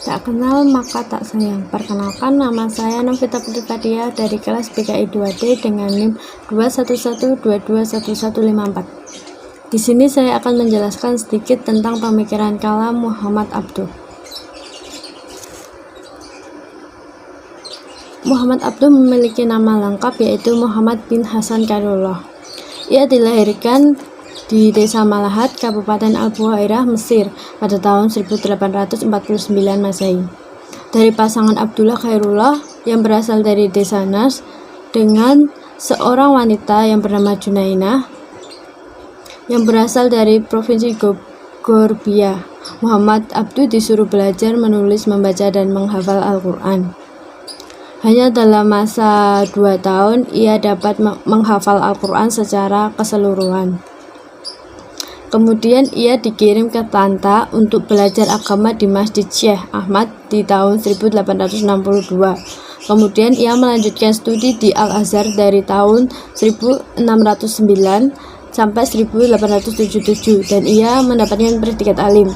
Tak kenal maka tak sayang. Perkenalkan, nama saya Novita Putri Fadia dari kelas PKI 2D dengan NIM 211221154. Di sini saya akan menjelaskan sedikit tentang pemikiran kalam Muhammad Abduh. Muhammad Abduh memiliki nama lengkap yaitu Muhammad bin Hasan Khairullah. Ia dilahirkan di Desa Malahat, Kabupaten Al-Buhairah, Mesir pada tahun 1849 Masehi. Dari pasangan Abdullah Khairullah yang berasal dari Desa Nas dengan seorang wanita yang bernama Junainah yang berasal dari Provinsi Gorbia. Muhammad Abduh disuruh belajar menulis, membaca, dan menghafal Al-Quran. Hanya dalam masa 2 tahun ia dapat menghafal Al-Quran secara keseluruhan. Kemudian ia dikirim ke Tanta untuk belajar agama di Masjid Syekh Ahmad di tahun 1862. Kemudian ia melanjutkan studi di Al-Azhar dari tahun 1609 sampai 1877 dan ia mendapatkan predikat alim.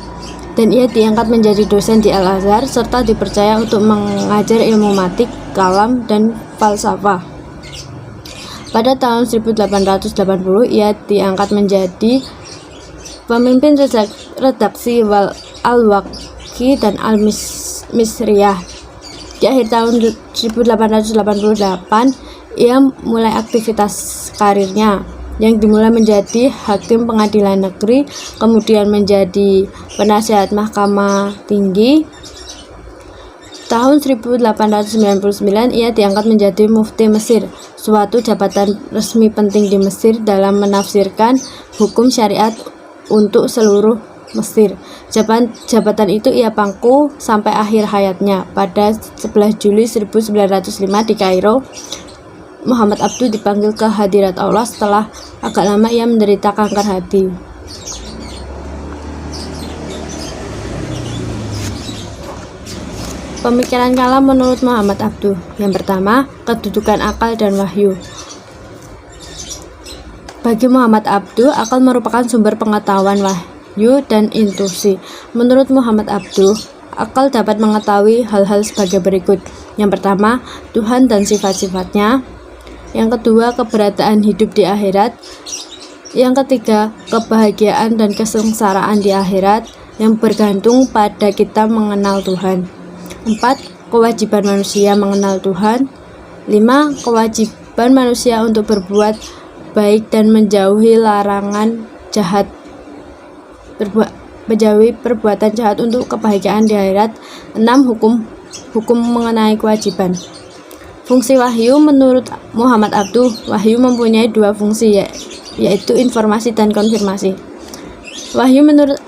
Dan ia diangkat menjadi dosen di Al-Azhar serta dipercaya untuk mengajar ilmu mantik, kalam, dan falsafah. Pada tahun 1880 ia diangkat menjadi pemimpin redaksi Al-Waqi dan Al-Misriyah. Di akhir tahun 1888, ia mulai aktivitas karirnya yang dimulai menjadi hakim pengadilan negeri, kemudian menjadi penasihat Mahkamah Tinggi. Tahun 1899 ia diangkat menjadi mufti Mesir, suatu jabatan resmi penting di Mesir dalam menafsirkan hukum syariat untuk seluruh Mesir. Jabatan itu ia pangku sampai akhir hayatnya. Pada 11 Juli 1905 di Kairo, Muhammad Abduh dipanggil ke hadirat Allah setelah agak lama ia menderita kanker hati. Pemikiran kalam menurut Muhammad Abduh. Yang pertama, kedudukan akal dan wahyu. Bagi Muhammad Abduh, akal merupakan sumber pengetahuan, wahyu, dan intuisi. Menurut Muhammad Abduh, akal dapat mengetahui hal-hal sebagai berikut. Yang pertama, Tuhan dan sifat-sifatnya. Yang kedua, keberadaan hidup di akhirat. Yang ketiga, kebahagiaan dan kesengsaraan di akhirat yang bergantung pada kita mengenal Tuhan. 4. Kewajiban manusia mengenal Tuhan. 5. Kewajiban manusia untuk berbuat baik dan menjauhi larangan jahat, menjauhi perbuatan jahat untuk kebahagiaan di akhirat. 6. Hukum mengenai kewajiban. Fungsi wahyu menurut Muhammad Abduh, wahyu mempunyai 2 fungsi yaitu informasi dan konfirmasi. Wahyu menurut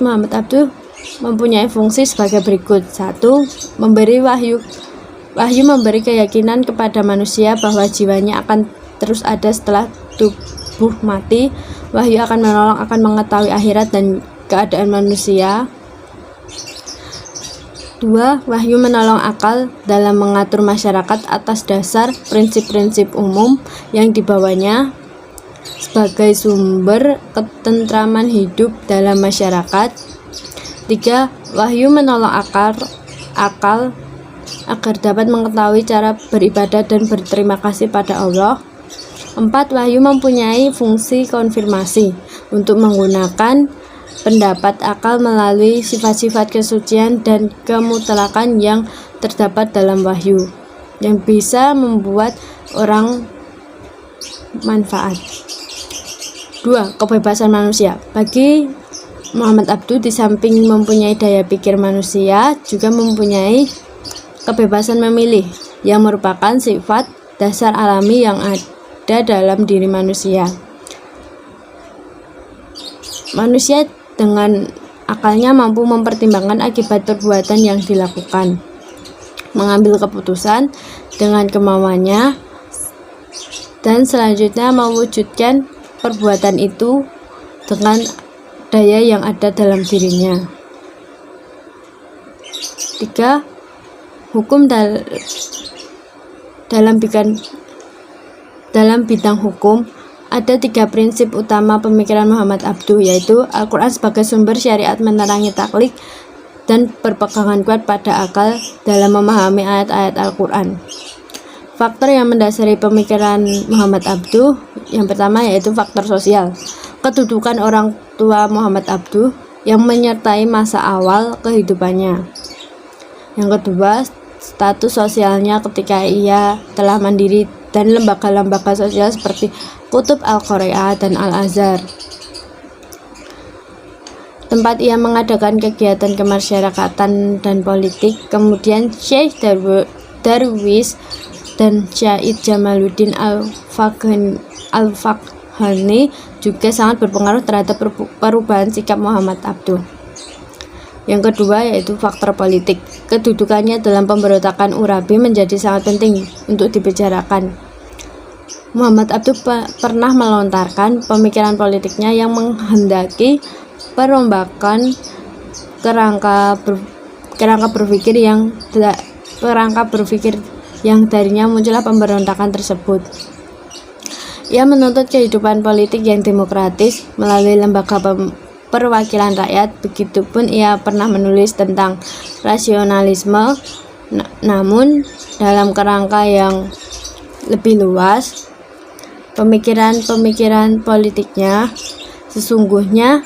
Muhammad Abduh mempunyai fungsi sebagai berikut. 1. Memberi wahyu. Wahyu memberi keyakinan kepada manusia bahwa jiwanya akan terus ada setelah tubuh mati. Wahyu akan menolong akan mengetahui akhirat dan keadaan manusia. 2. Wahyu menolong akal dalam mengatur masyarakat atas dasar prinsip-prinsip umum yang dibawanya sebagai sumber ketentraman hidup dalam masyarakat. 3. Wahyu menolong akal agar dapat mengetahui cara beribadah dan berterima kasih pada Allah. 4. Wahyu mempunyai fungsi konfirmasi untuk menggunakan pendapat akal melalui sifat-sifat kesucian dan kemutlakan yang terdapat dalam wahyu yang bisa membuat orang manfaat. 2. Kebebasan manusia. Bagi Muhammad Abduh, di samping mempunyai daya pikir manusia, juga mempunyai kebebasan memilih yang merupakan sifat dasar alami yang ada dalam diri manusia. Manusia dengan akalnya mampu mempertimbangkan akibat perbuatan yang dilakukan, mengambil keputusan dengan kemauannya, dan selanjutnya mewujudkan perbuatan itu dengan daya yang ada dalam dirinya. 3. Hukum dalam bidang hukum. Ada 3 prinsip utama pemikiran Muhammad Abduh, yaitu Al-Quran sebagai sumber syariat menerangi taklid, dan berpegangan kuat pada akal dalam memahami ayat-ayat Al-Quran. Faktor yang mendasari pemikiran Muhammad Abduh yang pertama yaitu faktor sosial. Kedudukan orang tua Muhammad Abduh yang menyertai masa awal kehidupannya. Yang kedua, status sosialnya ketika ia telah mandiri dan lembaga-lembaga sosial seperti Kutub Al-Qorea dan Al-Azhar, tempat ia mengadakan kegiatan kemasyarakatan dan politik. Kemudian Syekh Darwis dan Syed Jamaluddin Al-Faghani juga sangat berpengaruh terhadap perubahan sikap Muhammad Abduh. Yang kedua yaitu faktor politik. Kedudukannya dalam pemberontakan Urabi menjadi sangat penting untuk dibicarakan. Muhammad Abduh pernah melontarkan pemikiran politiknya yang menghendaki perombakan kerangka berpikir yang darinya muncullah pemberontakan tersebut. Ia menuntut kehidupan politik yang demokratis melalui lembaga perwakilan rakyat. Begitupun ia pernah menulis tentang rasionalisme, namun dalam kerangka yang lebih luas. Pemikiran politiknya sesungguhnya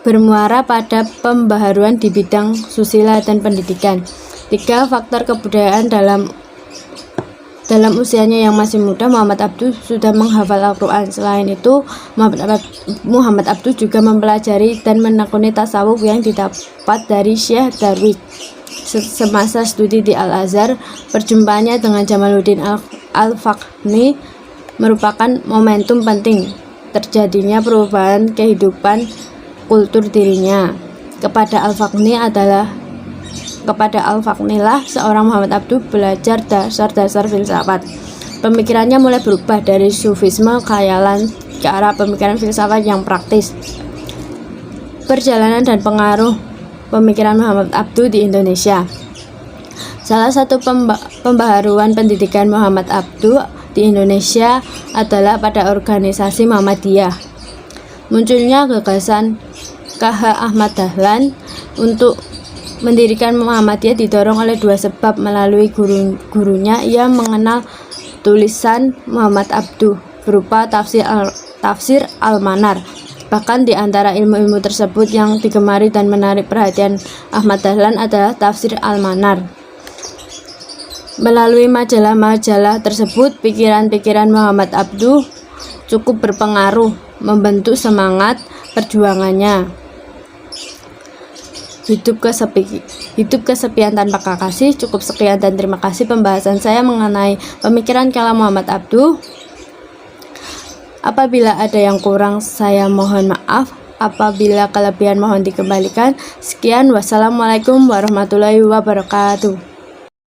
bermuara pada pembaharuan di bidang susila dan pendidikan. 3. Faktor kebudayaan. Dalam usianya yang masih muda, Muhammad Abduh sudah menghafal Al-Quran. Selain itu, Muhammad Abduh juga mempelajari dan menekuni tasawuf yang didapat dari Syekh Darwis. Semasa studi di Al-Azhar, perjumpaannya dengan Jamaluddin Al-Faghani merupakan momentum penting terjadinya perubahan kehidupan kultur dirinya. Kepada Al-Faghani lah seorang Muhammad Abduh belajar dasar-dasar filsafat. Pemikirannya mulai berubah dari sufisme khayalan ke arah pemikiran filsafat yang praktis. Perjalanan dan pengaruh pemikiran Muhammad Abduh di Indonesia. Salah satu pembaharuan pendidikan Muhammad Abduh di Indonesia adalah pada organisasi Muhammadiyah. Munculnya gagasan KH Ahmad Dahlan untuk mendirikan Muhammadiyah didorong oleh dua sebab. Melalui gurunya, ia mengenal tulisan Muhammad Abduh berupa tafsir Al-Manar. Bahkan di antara ilmu-ilmu tersebut yang digemari dan menarik perhatian Ahmad Dahlan adalah tafsir Al-Manar. Melalui majalah-majalah tersebut, pikiran-pikiran Muhammad Abduh cukup berpengaruh, membentuk semangat perjuangannya. Hidup kesepian tanpa kekasih. Cukup sekian dan terima kasih pembahasan saya mengenai pemikiran kalam Muhammad Abduh. Apabila ada yang kurang, saya mohon maaf. Apabila kelebihan, mohon dikembalikan. Sekian, wassalamualaikum warahmatullahi wabarakatuh.